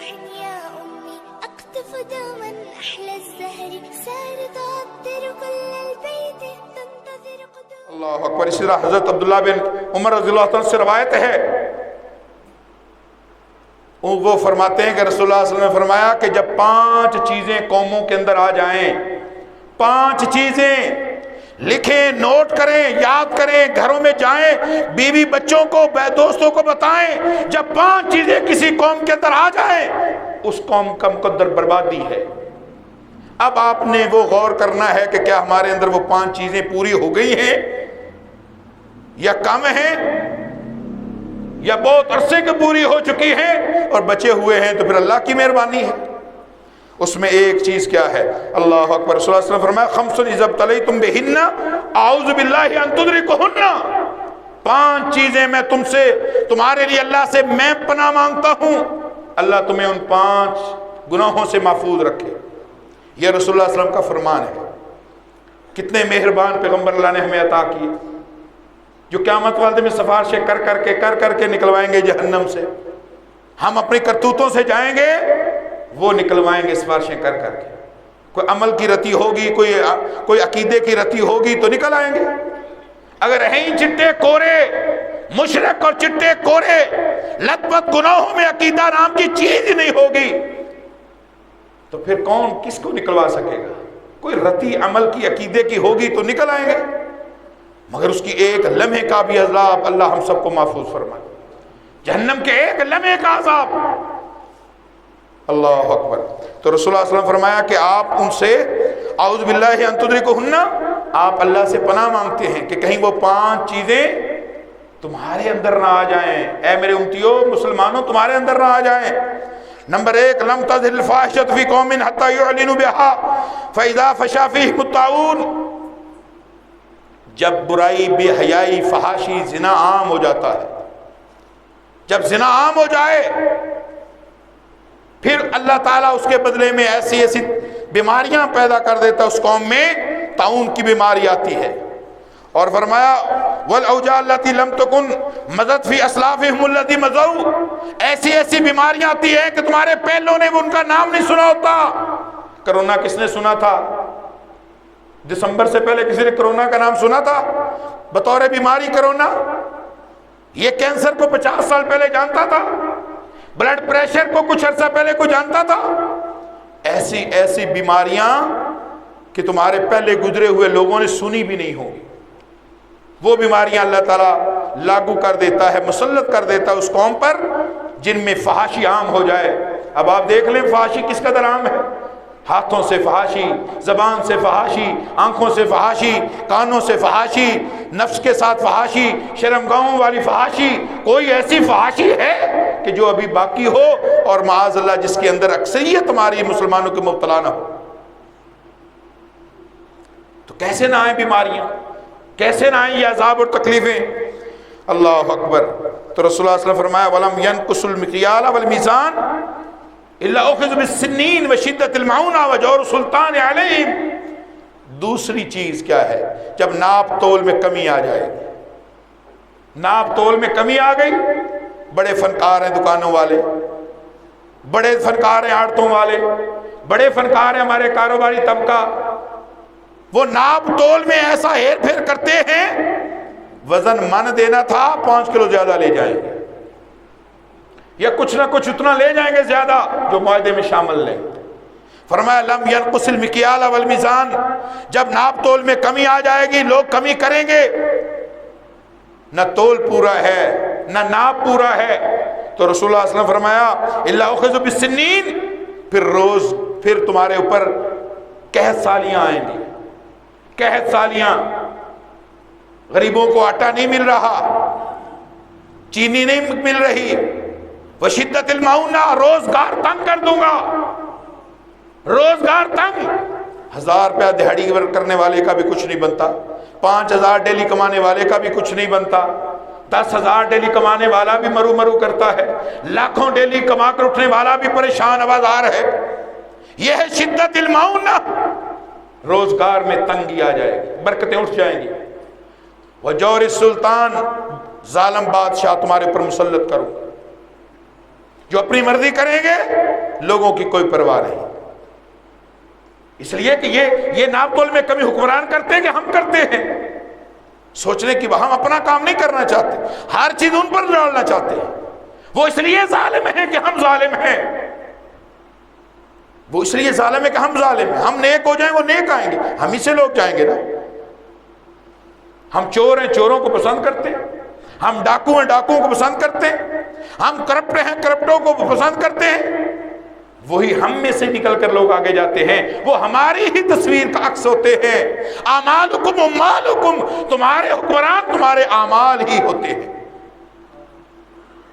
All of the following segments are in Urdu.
يا أمي أقطف دوما أحلى الزهر سار تعطر كل البيت تنتظر قدوم. اللہ اکبر. اسی طرح حضرت عبداللہ بن عمر رضی اللہ عنہ سے روایت ہے، وہ فرماتے ہیں کہ رسول اللہ صلی اللہ علیہ وسلم نے فرمایا کہ جب 5 چیزیں قوموں کے اندر آ جائیں، 5 چیزیں لکھیں، نوٹ کریں، یاد کریں، گھروں میں جائیں، بیوی بچوں کو، دوستوں کو بتائیں، جب 5 چیزیں کسی قوم کے اندر آ جائیں اس قوم کا مقدر بربادی ہے. اب آپ نے وہ غور کرنا ہے کہ کیا ہمارے اندر وہ 5 چیزیں پوری ہو گئی ہیں یا کم ہیں یا بہت عرصے کی پوری ہو چکی ہیں اور بچے ہوئے ہیں تو پھر اللہ کی مہربانی ہے. اس میں ایک چیز کیا ہے؟ اللہ اکبر. رسول اللہ صلی اللہ علیہ وسلم نے فرمایا خمس اذا ابتلیتم بہن اعوذ باللہ ان تدرکہن. 5 چیزیں میں تم سے، تمہارے لیے اللہ سے میں پناہ مانگتا ہوں، اللہ تمہیں ان 5 گناہوں سے محفوظ رکھے. یہ رسول اللہ صلی اللہ علیہ وسلم کا فرمان ہے. کتنے مہربان پیغمبر اللہ نے ہمیں عطا کیے، جو قیامت والے میں سفارشیں کر کے نکلوائیں گے جہنم سے. ہم اپنی کرتوتوں سے جائیں گے، وہ نکلوائیں گے سفارشیں کر کے. کوئی عمل کی رتی ہوگی، کوئی عقیدے کی رتی ہوگی تو نکل آئیں گے. اگر ہیں چٹے کورے مشرک اور چٹے کورے لت پت گناہوں میں عقیدہ نام کی چیز ہی نہیں ہوگی تو پھر کون کس کو نکلوا سکے گا؟ کوئی رتی عمل کی عقیدے کی ہوگی تو نکل آئیں گے. مگر اس کی ایک لمحے کا بھی عذاب اللہ ہم سب کو محفوظ فرمائے. جہنم کے ایک لمحے کا عذاب. اللہ اکبر. تو رسول اللہ صلی اللہ علیہ وسلم فرمایا کہ آپ ان سے اعوذ باللہ ان تدرکہن، آپ اللہ سے پناہ مانگتے ہیں کہ کہیں وہ 5 چیزیں تمہارے اندر نہ آ جائیں. اے میرے امتیوں مسلمانوں، تمہارے اندر نہ آ جائیں. نمبر 1، لم تظہر الفاحشۃ فی قوم حتی یعلنوا بها فاذا فشا فیہم الطاعون. جب برائی، بے حیائی، فحاشی، زنا عام ہو جاتا ہے، جب زنا عام ہو جائے پھر اللہ تعالیٰ اس کے بدلے میں ایسی بیماریاں پیدا کر دیتا ہے. اس قوم میں طاعون کی بیماری آتی ہے. اور فرمایا والاوجاع التي لم تكن مضت في اسلافهم الذين مضوا. ایسی بیماریاں آتی ہیں کہ تمہارے پہلوں نے ان کا نام نہیں سنا ہوتا. کرونا کس نے سنا تھا؟ دسمبر سے پہلے کسی نے کرونا کا نام سنا تھا بطور بیماری؟ کرونا یہ کینسر کو 50 سال پہلے جانتا تھا، بلڈ پریشر کو کچھ عرصہ پہلے کو جانتا تھا. ایسی بیماریاں کہ تمہارے پہلے گزرے ہوئے لوگوں نے سنی بھی نہیں ہوگی. وہ بیماریاں اللہ تعالیٰ لاگو کر دیتا ہے، مسلط کر دیتا ہے اس قوم پر جن میں فحاشی عام ہو جائے. اب آپ دیکھ لیں فحاشی کس قدر عام ہے. ہاتھوں سے فحاشی، زبان سے فحاشی، آنکھوں سے فحاشی، کانوں سے فحاشی، نفس کے ساتھ فحاشی، شرمگاہوں والی فحاشی. کوئی ایسی فحاشی ہے کہ جو ابھی باقی ہو اور معاذ اللہ جس کے اندر اکثریت ہماری مسلمانوں کے مبتلا نہ ہو؟ تو کیسے نہ آئیں بیماریاں، کیسے نہ آئیں یہ عذاب اور تکلیفیں؟ اللہ اکبر. تو رسول اللہ صلی اللہ علیہ وسلم فرمایا وَلَمْ يَنْقُصُ الْمِكْيَالَ وَالْمِيزَانَ إِلَّا أُخِذُوا بِالسِّنِّينِ وَشِدَّةِ الْمَعُونَةِ وَجَوْرِ السُّلْطَانِ عَلَيْهِمْ. دوسری چیز کیا ہے؟ جب ناپ تول میں کمی آ جائے گی. ناپ تول میں کمی آ گئی. بڑے فنکار ہیں دکانوں والے، بڑے فنکار ہیں آڑتوں والے، بڑے فنکار ہیں ہمارے کاروباری طبقہ. وہ ناپ تول میں ایسا ہیر پھیر کرتے ہیں، وزن من دینا تھا 5 کلو زیادہ لے جائیں گے یا کچھ نہ کچھ اتنا لے جائیں گے زیادہ جو معاہدے میں شامل لیں. فرمایا لم ينقص المکیال والمیزان. جب ناپ تول میں کمی آ جائے گی، لوگ کمی کریں گے، نہ تول پورا ہے نہ ناپ پورا ہے، تو رسول اللہ صلی اللہ علیہ وسلم فرمایا الا اخذوا بالسنین. پھر تمہارے اوپر قحط سالیاں آئیں گی. قحط سالیاں، غریبوں کو آٹا نہیں مل رہا، چینی نہیں مل رہی. وشدت المعونہ، روزگار تنگ کر دوں گا. روزگار تنگ. 1000 روپیہ دہاڑی کرنے والے کا بھی کچھ نہیں بنتا، 5000 ڈیلی کمانے والے کا بھی کچھ نہیں بنتا، 10,000 ڈیلی کمانے والا بھی مرو کرتا ہے، لاکھوں ڈیلی کما کر اٹھنے والا بھی پریشان آوازار ہے. یہ ہے شدت المعونہ. روزگار میں تنگی آ جائے گی، برکتیں اٹھ جائیں گی. وجور السلطان، ظالم بادشاہ تمہارے اوپر مسلط کروں. جو اپنی مرضی کریں گے لوگوں کی کوئی پرواہ نہیں. اس لیے کہ یہ ناپ تول میں کمی حکمران کرتے ہیں کہ ہم کرتے ہیں. سوچنے کی ہم اپنا کام نہیں کرنا چاہتے, ہر چیز ان پر ڈالنا چاہتے ہیں. وہ اس لیے ظالم ہیں کہ ہم ظالم ہیں, وہ اس لیے ظالم ہے کہ ہم ظالم ہیں. ہم نیک ہو جائیں وہ نیک آئیں گے, ہم ہی سے لوگ جائیں گے نا. ہم چور ہیں چوروں کو پسند کرتے ہیں, ہم ڈاکو ہیں ڈاکوؤں کو پسند کرتے ہیں, ہم کرپٹ ہیں کرپٹوں کو پسند کرتے ہیں. وہی ہم میں سے نکل کر لوگ آگے جاتے ہیں, وہ ہماری ہی تصویر کا عکس ہوتے ہیں. اعمالکم اموالکم, تمہارے حکمران تمہارے اعمال ہی ہوتے ہیں.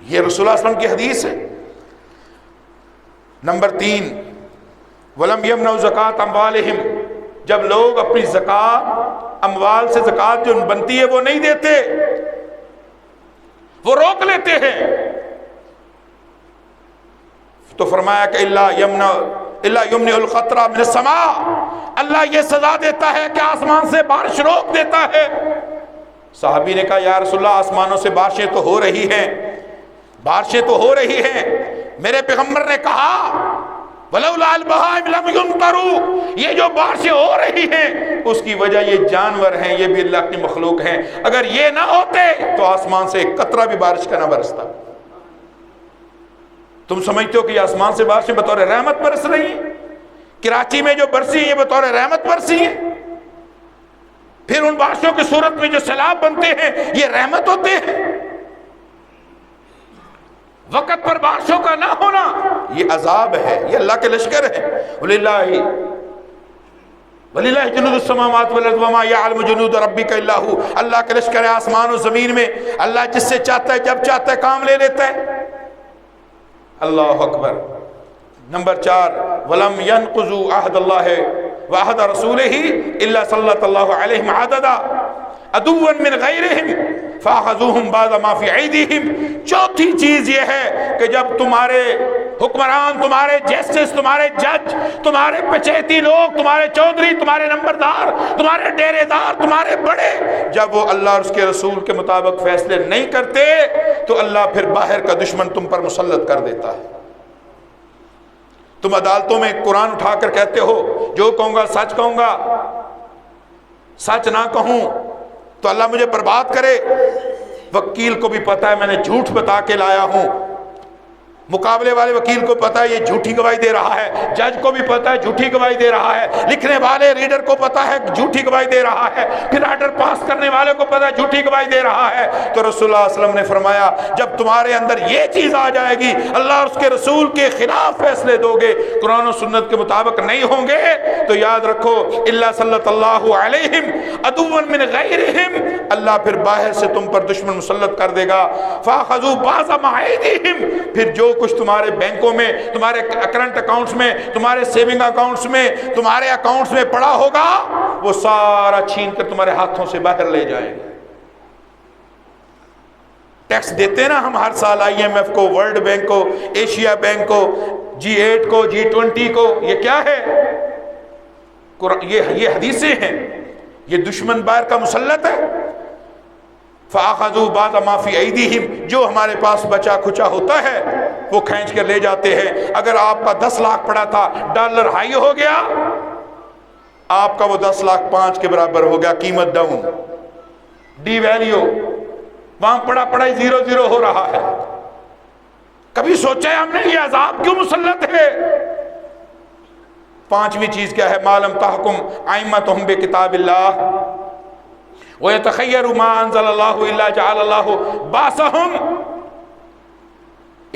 یہ رسول اللہ صلی اللہ علیہ وسلم کی حدیث ہے. نمبر 3, وَلَمْ يَمْنَعُوا زَكَاةَ أَمْوَالِهِمْ, جب لوگ اپنی زکوٰۃ اموال سے زکوٰۃ جو بنتی ہے وہ نہیں دیتے, وہ روک لیتے ہیں, تو فرمایا کہ اللہ یمنع القطرہ من السماء, اللہ یہ سزا دیتا ہے کہ آسمان سے بارش روک دیتا ہے. صحابی نے کہا یا رسول اللہ آسمانوں سے بارشیں تو ہو رہی ہیں, بارشیں تو ہو رہی ہیں. میرے پیغمبر نے کہا وَلَوْلَا الْبَهَائِمُ لَمْ يُمْطَرُوا, یہ جو بارشیں ہو رہی ہیں اس کی وجہ یہ جانور ہیں, یہ بھی اللہ کی مخلوق ہیں. اگر یہ نہ ہوتے تو آسمان سے ایک قطرہ بھی بارش کا نہ برستا. تم سمجھتے ہو کہ یہ آسمان سے بارشیں بطور رحمت برس رہی ہیں؟ کراچی میں جو برسی ہیں یہ بطور رحمت برسی ہیں. پھر ان بارشوں کی صورت میں جو سیلاب بنتے ہیں یہ رحمت ہوتے ہیں. وقت پر بارشوں کا نہ ہونا یہ عذاب ہے, یہ اللہ کے لشکر ہے. وَلِلَّهِ جُنُودُ السَّمَاوَاتِ وَالْأَرْضِ وَمَا يَعْلَمُ جُنُودَ رَبِّكَ إِلَّا هُوَ, اللہ کے لشکر ہے آسمان و زمین میں. اللہ جس سے چاہتا ہے جب چاہتا ہے کام لے لیتا ہے. اللہ اکبر. نمبر 4, وَلَمْ يَنْقُضُوا عَهْدَ اللَّهِ وَعَهْدَ رَسُولِهِ إِلَّا سَلَّطَ اللَّهُ عَلَيْهِمْ عَدَدًا عَدُوًّا مِّنْ غَيْرِهِمْ فَأَخَذُوهُمْ بَعْضَ مَا فِي أَيْدِيهِمْ. چوتھی چیز یہ ہے کہ جب تمہارے حکمران, تمہارے جسٹس, تمہارے جج, تمہارے پچیتی لوگ, تمہارے چودھری, تمہارے نمبردار, تمہارے ڈیرے دار, تمہارے بڑے, جب وہ اللہ اور اس کے رسول کے مطابق فیصلے نہیں کرتے تو اللہ پھر باہر کا دشمن تم پر مسلط کر دیتا ہے. تم عدالتوں میں قرآن اٹھا کر کہتے ہو جو کہوں گا سچ کہوں گا, سچ نہ کہوں تو اللہ مجھے برباد کرے. وکیل کو بھی پتا ہے میں نے جھوٹ بتا کے لایا ہوں, مقابلے والے وکیل کو پتا ہے یہ جھوٹی گواہی دے رہا ہے, جج کو بھی پتا ہے جھوٹی گواہی دے رہا ہے, لکھنے والے ریڈر کو پتا ہے جھوٹی گواہی دے رہا ہے, پھر آرڈر پاس کرنے والے کو پتا ہے جھوٹی گواہی دے رہا ہے. تو رسول اللہ صلی اللہ علیہ وسلم نے فرمایا جب تمہارے اندر یہ چیز آ جائے گی, اللہ اور اس کے رسول کے خلاف فیصلے دو گے, قرآن و سنت کے مطابق نہیں ہوں گے, تو یاد رکھو اللہ سلط اللہ علیہم عدوا من غیرہم, اللہ پھر باہر سے تم پر دشمن مسلط کر دے گا. فاخذوا بعض ما ایدیہم, پھر جو کچھ تمہارے بینکوں میں, تمہارے کرنٹ اکاؤنٹس میں, تمہارے سیونگ اکاؤنٹس میں, تمہارے اکاؤنٹس میں پڑا ہوگا وہ سارا چھین کر تمہارے ہاتھوں سے باہر لے جائیں گے. ٹیکس دیتے نا ہم ہر سال IMF کو, ورلڈ بینک کو, ایشیا بینک کو, G8 کو, G20 کو, یہ کیا ہے؟ یہ حدیثیں ہیں, یہ دشمن باہر کا مسلط ہے. فَأَخَذُوا بَعْضَ مَا فِي أَيْدِيهِمْ, جو ہمارے پاس بچا کھچا ہوتا ہے وہ کھینچ کر لے جاتے ہیں. اگر آپ کا 10 لاکھ پڑا تھا, ڈالر ہائی ہو گیا, آپ کا وہ 10 لاکھ 5 کے برابر ہو گیا, قیمت ڈاؤن, ڈی ویلیو, وہاں پڑا پڑا 0 ہو رہا ہے. کبھی سوچا ہے ہم نے یہ عذاب کیوں مسلط ہے؟ 5ویں چیز کیا ہے؟ مَا لَمْ تَحْكُمْ أَئِمَّتُهُمْ بِكِتَابِ اللَّهِ وَيَتَخَيَّرُ مَا أَنزَلَ اللَّهُ إِلَّا جَعَلَ اللَّهُ بَاسَهُمْ.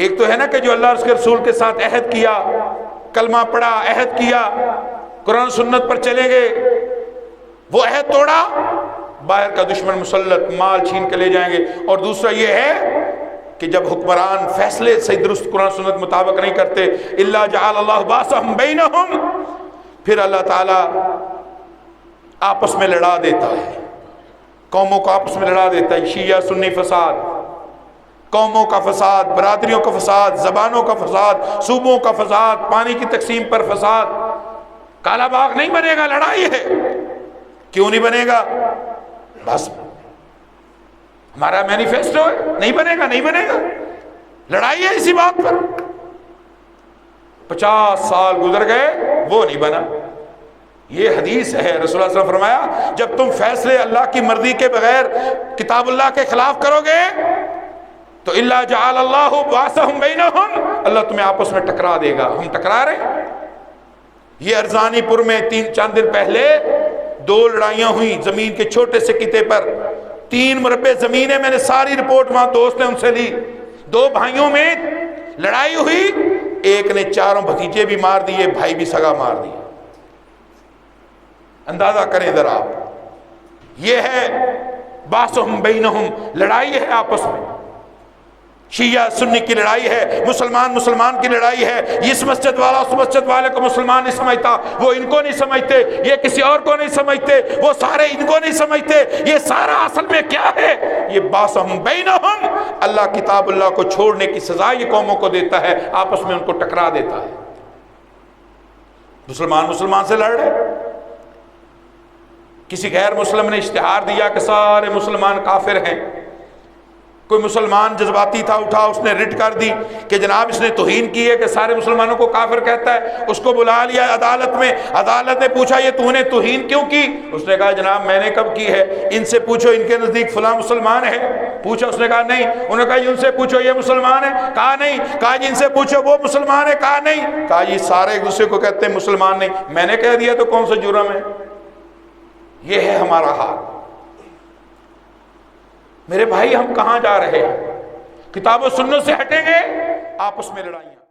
ایک تو ہے نا کہ جو اللہ اور اس کے رسول کے ساتھ عہد کیا, کلمہ پڑھا, عہد کیا, قرآن سنت پر چلیں گے, وہ عہد توڑا, باہر کا دشمن مسلط مال چھین کے لے جائیں گے. اور دوسرا یہ ہے کہ جب حکمران فیصلے صحیح درست قرآن سنت مطابق نہیں کرتے, إِلَّا جَعَلَ اللَّهُ بَاسَهُمْ بَيْنَهُمْ, پھر اللہ تعالیٰ آپس میں لڑا دیتا ہے, قوموں کو آپس میں لڑا دیتا ہے. شیعہ سنی فساد, قوموں کا فساد, برادریوں کا فساد, زبانوں کا فساد, صوبوں کا فساد, پانی کی تقسیم پر فساد. کالا باغ نہیں بنے گا, لڑائی ہے. کیوں نہیں بنے گا؟ بس ہمارا مینیفیسٹو ہے, نہیں بنے گا, نہیں بنے گا, لڑائی ہے اسی بات پر. 50 سال گزر گئے وہ نہیں بنا. یہ حدیث ہے. رسول اللہ صلی اللہ علیہ وسلم فرمایا جب تم فیصلے اللہ کی مرضی کے بغیر کتاب اللہ کے خلاف کرو گے تو الا جعل اللہ باسہم بینہم، اللہ تمہیں آپس میں ٹکرا دے گا. ہم ٹکرا رہے ہیں. یہ ارزانی پور میں چند دن پہلے 2 لڑائیاں ہوئیں زمین کے چھوٹے سے خطے پر. 3 مربع زمینیں، میں نے ساری رپورٹ وہاں دوست نے ان سے لی. 2 بھائیوں میں لڑائی ہوئی، ایک نے 4 بھتیجے بھی مار دیے، بھائی بھی سگا مار دیے. اندازہ کریں ذرا آپ. یہ ہے باسہم بینہم، لڑائی ہے آپس میں. شیعہ سنی کی لڑائی ہے، مسلمان کی لڑائی ہے. اس مسجد والا اس مسجد والے کو مسلمان نہیں سمجھتا، وہ ان کو نہیں سمجھتے، یہ کسی اور کو نہیں سمجھتے، وہ سارے ان کو نہیں سمجھتے. یہ سارا اصل میں کیا ہے؟ یہ باسہم بینہم. اللہ کتاب اللہ کو چھوڑنے کی سزا یہ قوموں کو دیتا ہے، آپس میں ان کو ٹکرا دیتا ہے. مسلمان سے لڑ رہے. کسی غیر مسلم نے اشتہار دیا کہ سارے مسلمان کافر ہیں. کوئی مسلمان جذباتی تھا، اٹھا اس نے رٹ کر دی کہ جناب اس نے توہین کی ہے کہ سارے مسلمانوں کو کافر کہتا ہے. اس کو بلا لیا عدالت میں. عدالت نے پوچھا یہ تو نے توہین کیوں کی؟ اس نے کہا جناب میں نے کب کی ہے؟ ان سے پوچھو ان کے نزدیک فلاں مسلمان ہے. پوچھا، اس نے کہا نہیں. انہوں نے کہا ان سے پوچھو یہ مسلمان ہے؟ کہا نہیں. کہا جن سے پوچھو وہ مسلمان ہے؟ کہا نہیں. کہا یہ سارے ایک دوسرے کو کہتے ہیں مسلمان نہیں. میں نے کہہ دیا تو کون سا جرم ہے؟ یہ ہے ہمارا حال. میرے بھائی ہم کہاں جا رہے ہیں؟ کتاب و سنت سے ہٹیں گے، آپس میں لڑائیاں.